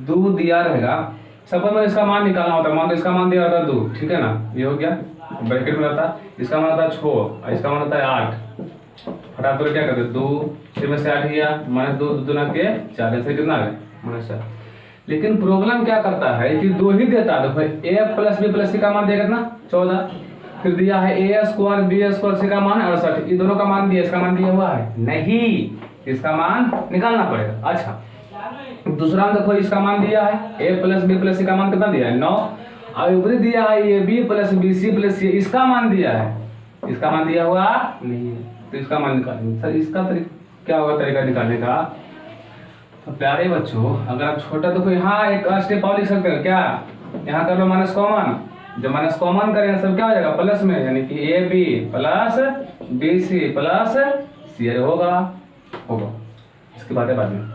2 दिया रहेगा, सपोज में इसका मान निकालना होता है, मान तो इसका मान दिया होता है 2, ठीक है ना, ये हो गया ब्रैकेट में रहता, इसका मान होता है 6 और इसका मान होता है 8, फटाफट तो क्या करते 2 6 में से 8 गया माइनस 2 दूना के 4, ऐसे कितना है -4। लेकिन प्रॉब्लम क्या करता है कि 2 ही देता है, देखो a plus B plus c का मान देगा कितना 14, फिर दिया है a स्क्वायर बी स्क्वायर सी का मान 68, ये दोनों का मान दिया, इसका मान दिया हुआ है नहीं, इसका मान निकालना पड़ेगा। अच्छा दूसरा देखो इसका मान दिया है a plus B plus c का मान कितना दिया है 9, और ऊपरी दिया है ये b plus b c plus c, इसका मान दिया है, इसका मान दिया हुआ नहीं है, तो इसका मान निकालेंगे। सर इसका क्या होगा तरीका निकालने का, तो प्यारे बच्चों, अगर आप छोटा देखो यहाँ एक स्टेप और लिख सकते हो क्या, यहाँ कर लो माइनस कॉमन, जब माइनस कॉमन करें सब क्या हो जाएगा प्लस में, यानी कि a b plus b c plus c होगा। इसकी बातें बाद में।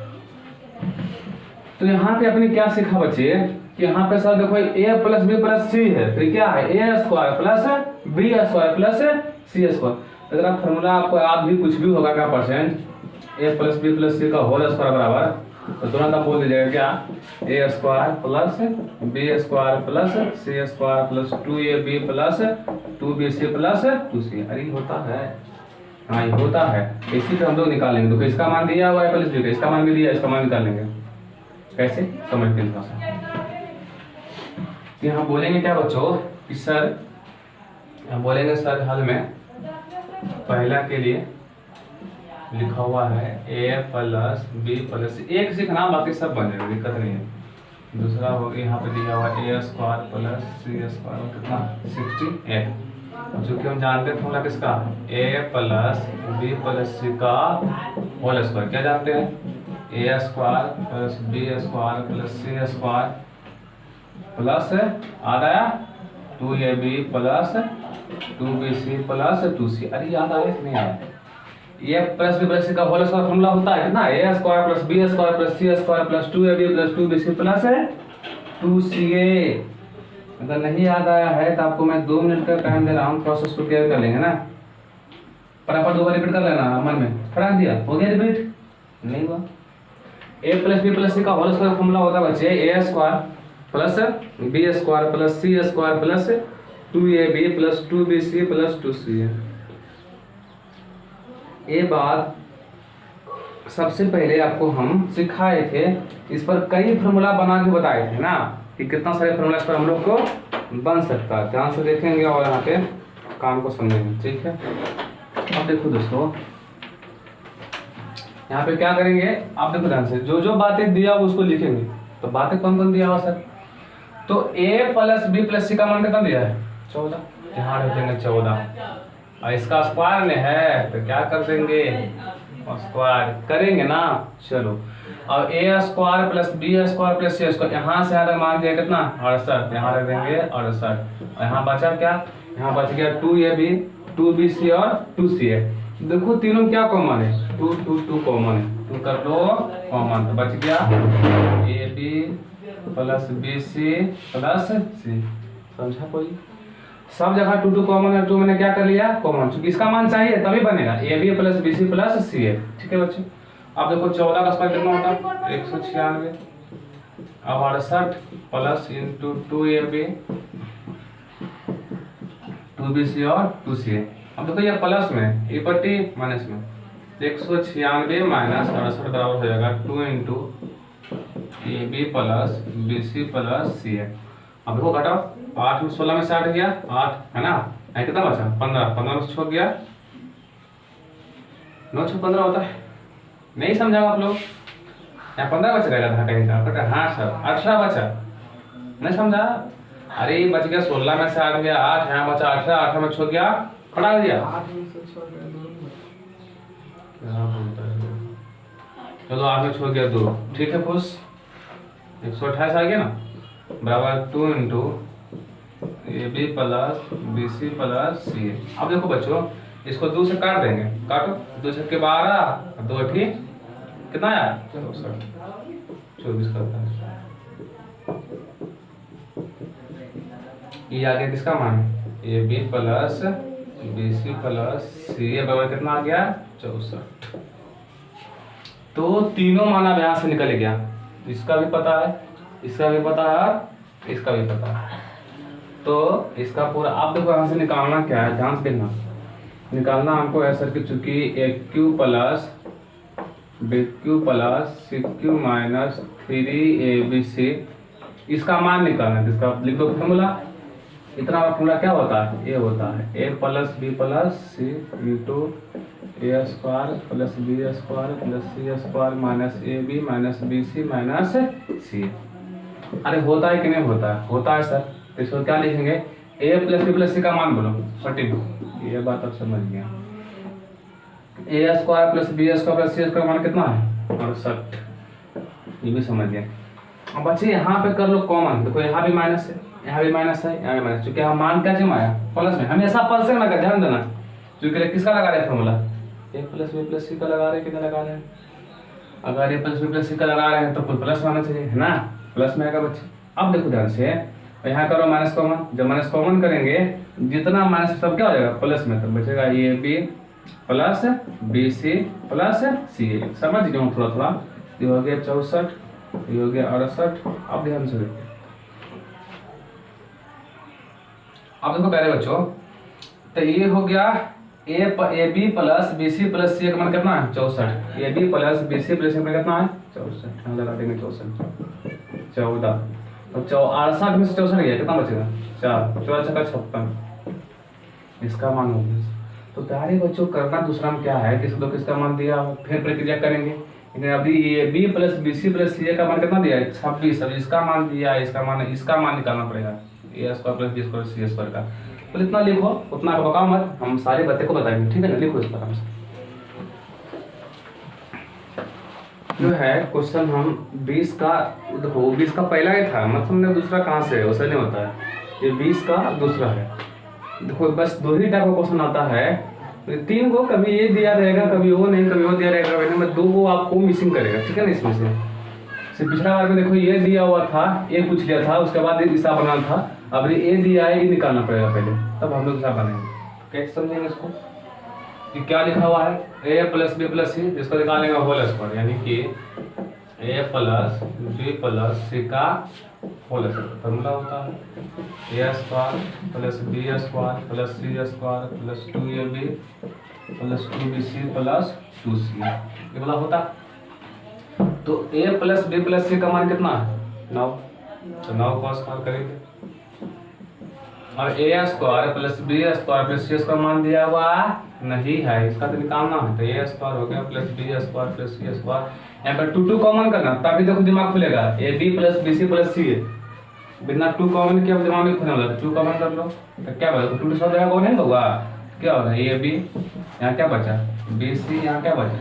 तो यहाँ पे अपने क्या सीखा बच्चे कि यहाँ पे सर देखो a plus B plus c है, तो क्या है a square plus B square plus C square. अगर आप फॉर्मूला आपको याद भी कुछ भी होगा क्या परसेंट, ए प्लस बी प्लस सी का होल स्क्वायर बराबर, तो तुरंत आप बोल दीजिएगा क्या a square plus B square plus C square plus 2ab plus 2bc plus 2c। अरे होता है, हाँ ये होता है। इसी से हम लोग निकालेंगे, तो इसका मान दिया हुआ है प्लस बी का, इसका मान भी दिया, इसका मान निकालेंगे कैसे समझते हैं थोड़ा सा। यहाँ बोलेंगे क्या बच्चों कि सर, यहाँ बोलेंगे सर हल में पहला के लिए लिखा हुआ है ए प्लस बी प्लस, एक सीखना बाकी सब बन जाएगा, दिक्कत नहीं है। दूसरा हो गया यहाँ पे दिया हुआ a square plus C square कितना 68, जो कि हम जानते हैं फॉर्मूला किसका, a plus B plus c का होल स्क्वायर। क्या जानते हैं, a square plus B square plus C square plus आधा 2ab plus 2bc plus 2c। अरे याद आया कि नहीं आया, a plus B plus c का होल स्क्वायर फॉर्मूला होता है कितना, a square plus B square plus C square plus 2ab plus 2bc plus 2ca। अगर नहीं याद आया है तो आपको मैं 2 मिनट का टाइम दे रहा हूँ, प्रोसेस को क्लियर कर लेंगे ना। फटाफट 2 बार रिपीट कर लेना मन में, फटाक दिया हो गया रिपीट, नहीं हुआ। A plus B plus c का होल स्क्वायर फॉर्मूला होता है बच्चे a square plus B square plus C square plus 2ab plus 2bc plus 2ca। ये बात सबसे पहले आपको हम सिखाए थे, इस पर कई फार्मूला बना के बताए थे ना कि कितना सारे फार्मूला इस पर हम लोग को बन सकता है। ध्यान से देखेंगे और यहाँ पे काम को समझेंगे, ठीक है। अब देखो दोस्तों, यहाँ पे क्या करेंगे, आप देखो ध्यान से, जो जो बातें दिया हुआ उसको लिखेंगे। तो बातें कौन कौन दिया हुआ सर, तो a plus B plus c का मान कितना दिया है 14, यहाँ रख देंगे 14, और इसका स्क्वायर में है तो क्या कर देंगे स्क्वायर करेंगे ना। चलो अब a square plus B square plus C square, यहाँ से यहाँ मान दिया कितना 68, यहाँ रख देंगे 68, और यहाँ बचा क्या, यहाँ बच गया 2ab 2bc और 2ca। देखो तीनों क्या कॉमन है, 2 2 2 कॉमन है, 2 कर लो कॉमन, तो बच गया ab plus bc plus c। समझा कोई, सब जगह 2 2 कॉमन है, 2 मैंने क्या कर लिया कॉमन, क्योंकि इसका मान चाहिए तभी बनेगा ab plus bc plus ca। ठीक है बच्चों, अब देखो 14 का स्क्वायर कितना होता है 196, अब 68 प्लस इंटू 2ab 2bc और 2ca। अब देखो ये प्लस में ये पट्टी माइनस में, 196 माइनस 68 बराबर हो जाएगा 2 into ab plus bc plus ca। अब देखो घटाओ, 8 में 16 में से 8 गया 8 है ना, कितना बचा 15, 15 में से छोड़ गया 9 6 15 होता है। नहीं समझा आप लोग, यहाँ 15 बच गया था कहीं का, हाँ सर 18 बचा, नहीं समझा। अरे बच गया 16 में से 8 गया 8, यहाँ बचा 18, 18 में छोड़ गया खड़ा दिया, चलो 8 में छोड़ गया 2, ठीक है खुश 128 आ गया ना, बराबर 2 into ab plus bc plus ca। अब देखो बच्चों इसको 2 से काट देंगे, काटो 2 छक्के 12, 2 ठीक कितना आया 24 करता है। ये आ गया किसका मान, ab plus bc plus ca बराबर कितना आ गया 64। तो तीनों माना यहाँ से निकल गया, इसका भी पता है, इसका भी पता है और इसका भी पता है। तो इसका पूरा आप देखो यहाँ से निकालना क्या है, ध्यान से देखना, निकालना हमको है सर कि चूंकि aq plus bq plus cq minus 3abc इसका मान निकालना है। इसका लिख दो फॉर्मूला, इतना फॉर्मूला क्या होता है, ये होता है a plus B plus C into A square plus B square plus C square minus A B minus B C minus c. अरे होता है कि नहीं होता है, होता है सर। तो इसको क्या लिखेंगे, a plus B plus c का मान बोलो 42, ये बात आप समझ गया। A square plus B square plus C square मान कितना है 68, ये भी समझ गए। अब बच्चे यहाँ पे कर लो कॉमन, देखो यहाँ भी माइनस है, यहाँ भी माइनस है, यहाँ भी माइनस, क्योंकि हम मान क्या जमाया प्लस में, हमेशा प्लस से ना कर, ध्यान देना। क्योंकि किसका लगा रहे हैं फॉर्मूला, ए प्लस बी प्लस सी का लगा रहे हैं, कितना लगा रहे हैं, अगर ए प्लस बी प्लस सी का लगा रहे हैं तो प्लस आना चाहिए, है ना, प्लस में आएगा बच्चे। अब देखो ध्यान से, यहाँ करो माइनस कॉमन, जब माइनस कॉमन करेंगे जितना माइनस सब क्या हो जाएगा प्लस में, तो बचेगा ए b plus b c plus C a. समझ गए थोड़ा थोड़ा। ये हो गया 64, ये हो गया 68। अब ध्यान से देखो, अब देखो प्यारे बच्चों, तो ये हो गया a b plus b c plus c का मान कितना है 64, a b plus b c plus c का कितना है 64, यहाँ लगा देंगे 64 14, तो 68 में से 64 गया, कितना बचेगा 4, 4 का 56, इसका मान हो गया। तो प्यारे बच्चों करना दूसरा में क्या है, किसका मान दिया, फिर प्रक्रिया करेंगे। लेकिन अभी a b plus b c plus c का मान कितना दिया है 26, अब इसका मान दिया है, इसका मान निकालना पड़ेगा, ए square plus B square C square का। तो इतना लिखो, उतना बकाओ मत, हम सारे बच्चे को बताएंगे, ठीक है ना। लिखो इस पर हम जो है क्वेश्चन हम 20 का, देखो 20 का पहला ही था, मतलब दूसरा कहाँ से है, वैसा नहीं होता है, ये 20 का दूसरा है। देखो बस दो ही टाइप का क्वेश्चन आता है, तो 3 को कभी ये दिया रहेगा, कभी वो नहीं, कभी वो दिया रहेगा, वैसे 2 को आपको मिसिंग करेगा, ठीक है ना। इसमें से पिछला बार में देखो ये दिया हुआ था, ये पूछ लिया था, उसके बाद हिसाब बनाना था, अब ये दिया है, ये निकालना पड़ेगा पहले, तब हम लोग हिसाब बनाएंगे। कैसे समझेंगे इसको, कि क्या लिखा हुआ है ए प्लस बी प्लस सी, जिसको निकालेंगे होल स्क्वायर, यानी कि a plus B plus c का होल स्क्वायर फॉर्मूला होता है a square plus B square plus C square plus 2ab plus 2bc plus 2c, ये वाला होता। तो a plus B plus c का मान कितना है 9, तो 9 का स्क्वायर करेंगे, और a square plus B square plus C square मान दिया हुआ नहीं है, इसका तो निकालना है, तो a स्क्वायर हो गया प्लस बी स्क्वायर प्लस सी स्क्वायर, यहाँ पर 2 कॉमन करना, तभी देखो दिमाग खुलेगा, a b plus b c plus c है, बिना 2 कॉमन किया दिमाग में खुलने वाला, 2 कॉमन कर लो, तो क्या बचा 2 से जाएगा, वो नहीं होगा, क्या होगा ए बी, यहाँ क्या बचा बी सी, यहाँ क्या बचा,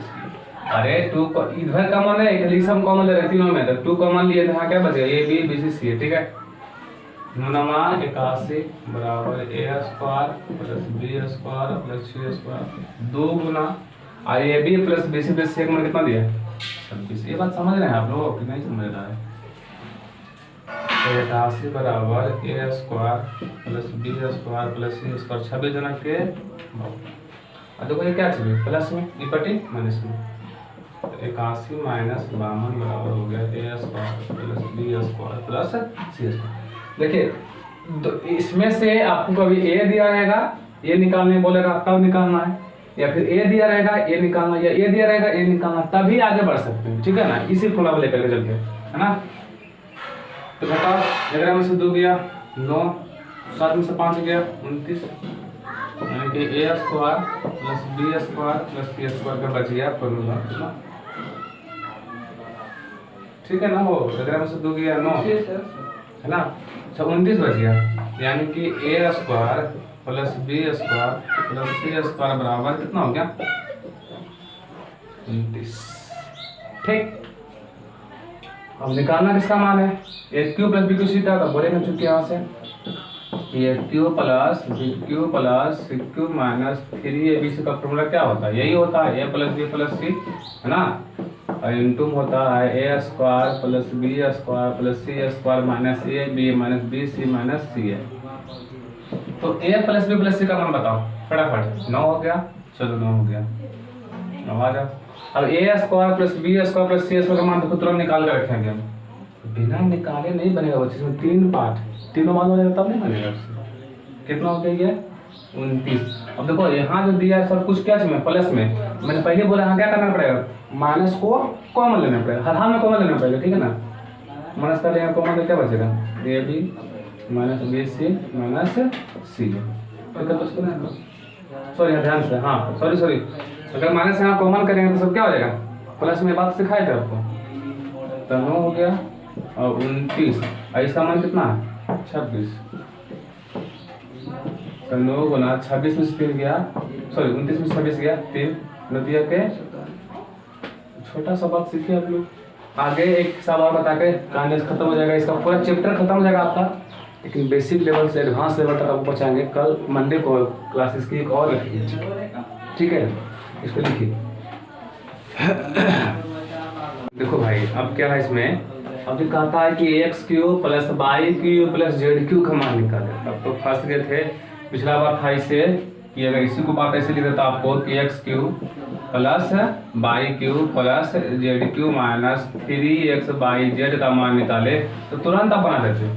अरे 2 इधर कॉमन है, इधर सब कॉमन ले रहे तीनों में, तो 2 कॉमन लिए, यहाँ क्या बचेगा ए बी बी सी सी है, ठीक है। 81 बराबर a square plus B square plus C square 2 गुना a b plus b c plus c का मान कितना दिया 26। ये बात समझ रहे हैं आप लोग कि नहीं समझ रहा है। 81 बराबर a square plus B square plus C square 26 जना के, और देखो ये क्या चीज प्लस में इपटी माइनस में, 81 माइनस 52 बराबर हो गया a square plus B square plus C square. देखिए तो इसमें से आपको कभी ए दिया रहेगा, ए निकालने बोलेगा तब निकालना है, या फिर ए दिया रहेगा ए निकालना, या ए दिया रहेगा ए निकालना, तभी आगे बढ़ सकते हैं, ठीक है ना। इसी फॉर्मूला को लेकर के चलते हैं, है ना। तो बताओ 11 में से 2 गया 9, 7 में से 5 गया 29, यानी कि a square plus B square plus C square का बच गया फॉर्मूला, ठीक है ना। वो 11 में से 2 गया 9, है ना, 29 बच गया, यानी कि a square plus B square plus C square बराबर कितना हो गया 29, ठीक। अब निकालना किसका मान है, a cube plus B cube c था, तो बोलेंगे चुके यहाँ से a cube plus B cube plus C cube minus 3ab का फॉर्मूला क्या होता है, यही होता है ए प्लस बी प्लस सी, है ना, और इनटू होता है a square plus B square plus C square minus A B minus B C minus सी है। तो ए प्लस बी प्लस सी का मान बताओ फटाफट, 9 हो गया, चलो 9 हो गया, 9 आ जाओ। अब a square plus B square plus C square का मान देखो तुरंत निकाल के रखेंगे हम, बिना निकाले नहीं बनेगा बच्चे, इसमें 3 पार्ट, तीनों मान बनेगा तब नहीं बनेगा। कितना हो गया 29। अब देखो यहाँ जो दिया है सब कुछ क्या है प्लस में, मैंने पहले बोला यहाँ क्या करना पड़ेगा, माइनस को कॉमन लेना पड़ेगा, हर हाल में कॉमन लेना पड़ेगा, ठीक है ना। माइनस का लेंगे कॉमन, तो क्या बचेगा A B minus B C minus C, sorry ध्यान से, हाँ सॉरी, अगर माइनस यहाँ कॉमन करेंगे तो सब क्या हो जाएगा प्लस में, बात सिखाए थे आपको। तो 9 हो गया और 29, और इसका मान कितना है 26, तो 9 गुना 26 में से 3 गया, सॉरी 29 में 26 गया 3 नदिया के, छोटा सा बात सीखिए आप लोग, आगे एक हिसाब और बता के कहानी खत्म हो जाएगा, इसका पूरा चैप्टर खत्म हो जाएगा आपका। लेकिन बेसिक लेवल से एडवांस लेवल तक आपको पहुँचाएंगे। कल मंडे को क्लासेस की एक और रखिए, ठीक है। इसको लिखिए। देखो भाई अब क्या है इसमें, अब ये कहता है कि x cube plus Y cube plus Z cube का मान निकाले। अब तो फंस गए थे, पिछला बार था इसे कि अगर इसी को बात ऐसे लिख देता आपको कि x cube plus Y cube plus Z cube minus 3x by Z का मान निकाले तो तुरंत आप बना देते।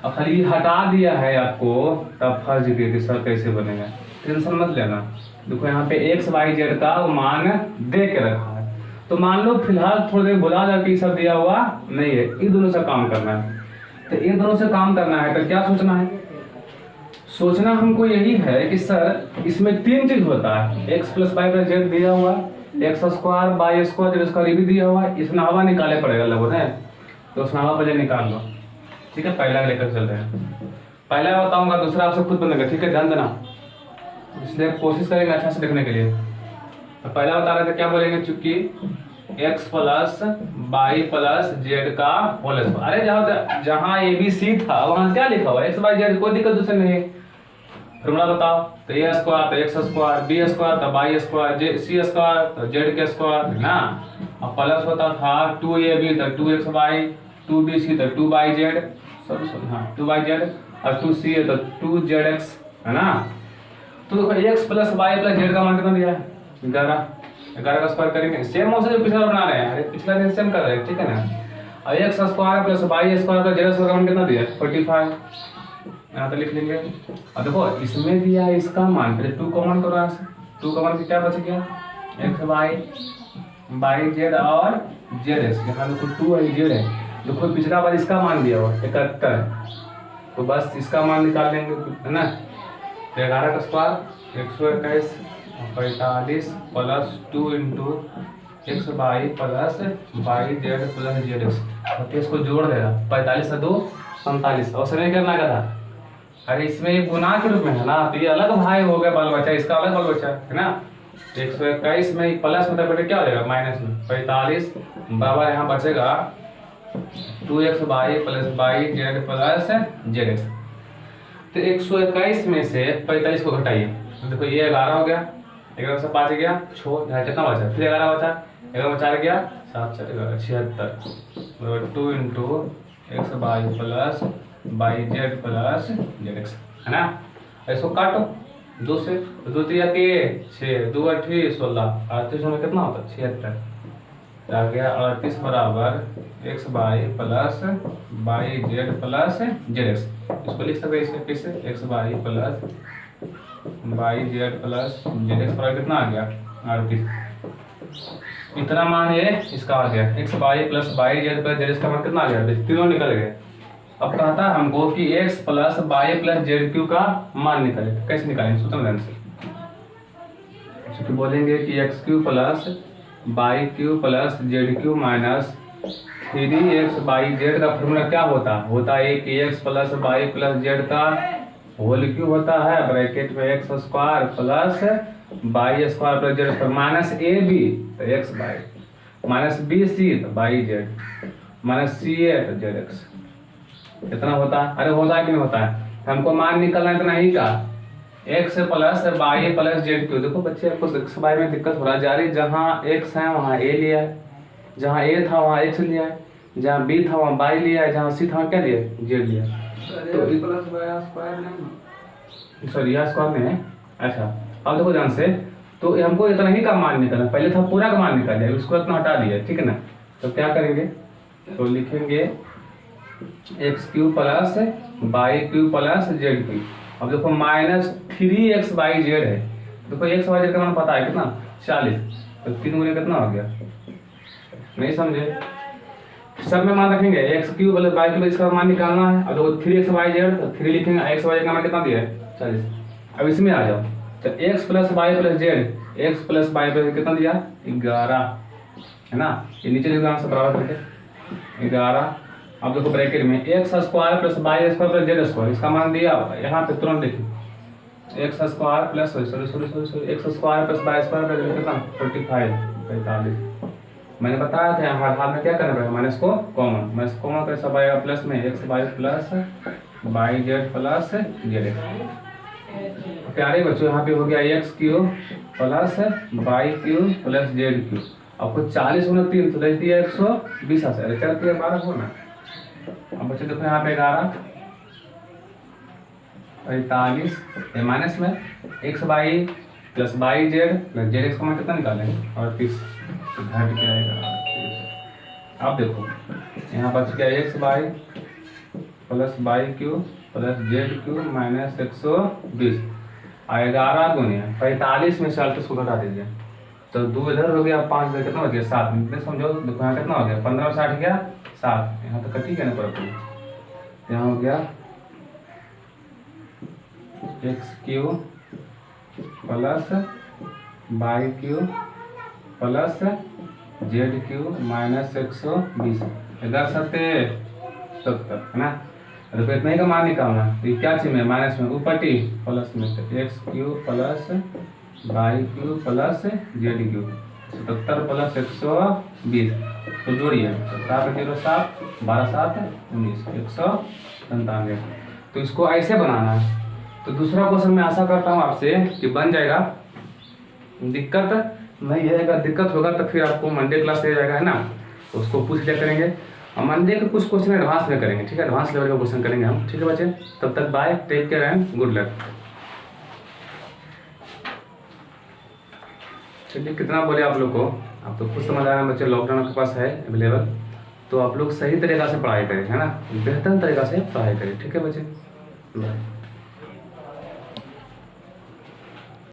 अब खाली हटा दिया है आपको, तब फंस गए कि सर कैसे बनेगा। टेंशन मत लेना। देखो यहाँ पे एक्स वाई जेड का मान दे के रखा है, तो मान लो फिलहाल थोड़ी देर भुला जाओ कि सब दिया हुआ नहीं है, इन दोनों से काम करना है। तो इन दोनों से काम करना है तो क्या सोचना है, सोचना हमको यही है कि सर इसमें तीन चीज होता है, X plus Y plus Z दिया हुआ, X square Y square Z square ये भी दिया हुआ है। इसमें हवा निकाले पड़ेगा लोगों ने, तो उसमें हवा पहले निकाल लो, ठीक है। पहला लेकर चल रहे हैं, पहला बताऊंगा, दूसरा आपसे खुद बनेगा, ठीक है, ध्यान देना। इसलिए कोशिश करेंगे अच्छा से देखने के लिए। तो पहला बता रहे थे, क्या बोलेंगे, चूंकि x plus Y plus Z का होल स्क्वायर। अरे जहाँ ए बी सी था वहाँ क्या लिखा हुआ, एक्स वाई जेड, कोई दिक्कत दूसरे नहीं है। फॉर्मूला बताओ, तो ए स्क्वायर तो एक्स स्क्वायर, बी स्क्वायर तो वाई स्क्वायर, सी स्क्वायर तो जेड के स्क्वायर ना। अब प्लस होता था 2ab तो 2x वाई, 2bc तो 2y जेड, सॉरी हाँ 2y जेड, और 2c है तो 2zx, है ना। तो x plus Y plus Z का मान कितना दिया है, 11 का स्क्वायर करेंगे, सेम उसे जो पिछला बना रहे हैं, अरे पिछला दिन सेम कर रहे हैं, ठीक है ना। और X square plus Y square plus Z square का मान कितना दिया है, 45, यहाँ तो लिख लेंगे। और देखो इसमें दिया है इसका मान, पहले 2 कॉमन करो, यहाँ से 2 कॉमन से क्या बच गया, एक्स वाई जेड और जेड एक्स, यहाँ देखो 2 है जेड है। देखो पिछला बार इसका मान दिया हुआ 71, तो बस इसका मान निकाल लेंगे, है ना। 11 का square 121 45 plus 2 into X Y plus Y Z plus Z X, तो इसको जोड़ देगा, 45 से 2 47, और नहीं करना का था। अरे इसमें ये गुना के रूप में है ना, तो ये अलग भाई हो गया बाल बच्चा, इसका अलग बाल बच्चा है ना। 121 में प्लस मतलब बेटे क्या हो जाएगा, माइनस में 45 बराबर यहाँ बचेगा 2x Y plus Y Z plus Z X. तो 121 में से 45 को घटाइए, तो देखो ये 11 हो गया, 11 से 5 गया 6, यहाँ कितना बचा, फिर 11 बचा, 11 में 4 गया 7 4 11 76 2 into X Y plus Y Z plus Z X, है ना। इसको काटो 2 से, 2 3 के 6, 2 8 16, 38 में कितना होता है 76, आ गया 38 बराबर X Y plus Y Z plus Z X. इसको लिख सकते हैं इसके कैसे, X Y plus Y Z plus Z X बराबर कितना आ गया 38। इतना मान है इसका आ गया, x Y plus Y Z plus Z x का मान कितना आ गया, तीनों निकल गए। अब कहता है हमको कि x plus Y plus Z cube का मान निकाले, कैसे निकालेंगे, सूत्र ध्यान से। बोलेंगे कि x cube plus Y cube plus Z cube minus 3x by Z का फॉर्मूला क्या होता है कि x plus Y plus Z का होल क्यू होता है, ब्रैकेट में x square plus Y square plus Z square minus A B तो x y, minus B c तो y z, minus c a तो जेड एक्स। कितना होता है, अरे होता है कि नहीं होता है, हमको मान निकलना है इतना ही का, X plus Y plus Z cube. देखो बच्चे आपको एक्स वाई में दिक्कत हो रहा है, जारी जहाँ एक्स है वहाँ ए लिया है, जहाँ ए था वहाँ एक्स लिया है, जहाँ बी था वहाँ वाई लिया है, जहाँ सी था वहाँ क्या लिया है, जेड लिया है। तो प्लस वाई स्क्वायर नहीं, सॉरी यह स्क्वायर नहीं है। अच्छा अब देखो ध्यान से, तो हमको इतना ही का मान निकलना, पहले था पूरा का मान निकाल दिया, उसको इतना हटा दिया, ठीक है ना। तो क्या करेंगे, तो लिखेंगे X cube plus Y cube plus Z cube. अब देखो माइनस 3x वाई जेड है, देखो एक्स वाई जेड का मान पता है कितना 40, तो 3 गुने कितना हो गया, नहीं समझे। सब में मान रखेंगे X cube plus Y cube, इसका मान निकालना है। अब देखो 3x वाई जेड, तो 3 लिखेंगे, एक्स वाई जेड का मान कितना दिया है 40। अब इसमें आ जाओ, तो x plus Y plus Z, x plus Y plus कितना दिया 11, है ना। ये नीचे लिखना से बराबर करके 11। अब देखो ब्रैकेट में x square plus Y square plus Z square, इसका मान दिया यहाँ पे तुरंत लिखिए, x square plus x square plus Y square plus कितना 45 45। मैंने बताया था हर हाल में क्या करना पड़ेगा, माइनस को कॉमन कर सब आएगा प्लस में x Y plus Y Z plus Z x. प्यारे बच्चों यहाँ पे हो गया x cube plus Y cube plus Z cube. आपको 40 गुना 3 तो रह दिया 120 अरे चलती है 12 हो ना। अब बच्चों देखो यहाँ पे 11 45 माइनस में x Y plus Y Z plus Z x का मान कितना निकालेंगे 38 घट के आएगा 38। अब देखो यहाँ बच गया x Y plus Y cube plus Z cube minus 120 आएगा 11 गुनिया 45 में 38 को घटा दीजिए तो 2 इधर हो गया 5 इधर कितना हो गया 7 में समझो देखो यहाँ कितना हो गया 15 और 60 गया 7 यहाँ तो कटी गया ना पर यहाँ हो गया x cube plus Y cube plus Z cube minus 120 इधर 70 है ना। तो इतना ही का मान निकालना तो ये क्या चीज में माइनस में ऊपर टी प्लस में x cube plus Y cube plus Z cube 77 plus 120 तो जोड़िए 707 12 7 19 197। तो इसको ऐसे बनाना है। तो दूसरा क्वेश्चन मैं आशा करता हूँ आपसे कि बन जाएगा। दिक्कत नहीं है, अगर दिक्कत होगा तो फिर आपको मंडे क्लास ले जाएगा है ना, तो उसको पूछ लिया करेंगे और मंडे के कुछ क्वेश्चन एडवांस में करेंगे। ठीक है, एडवांस लेवल का क्वेश्चन करेंगे हम। ठीक है बच्चे, तब तक bye, take care and good luck. चलिए कितना बोले आप लोग को, आप तो खुद समझ आ रहे हैं बच्चे, लॉकडाउन आपके पास है अवेलेबल, तो आप लोग सही तरीका से पढ़ाई करें है ना, बेहतर तरीका से पढ़ाई करें। ठीक है बच्चे, बाय।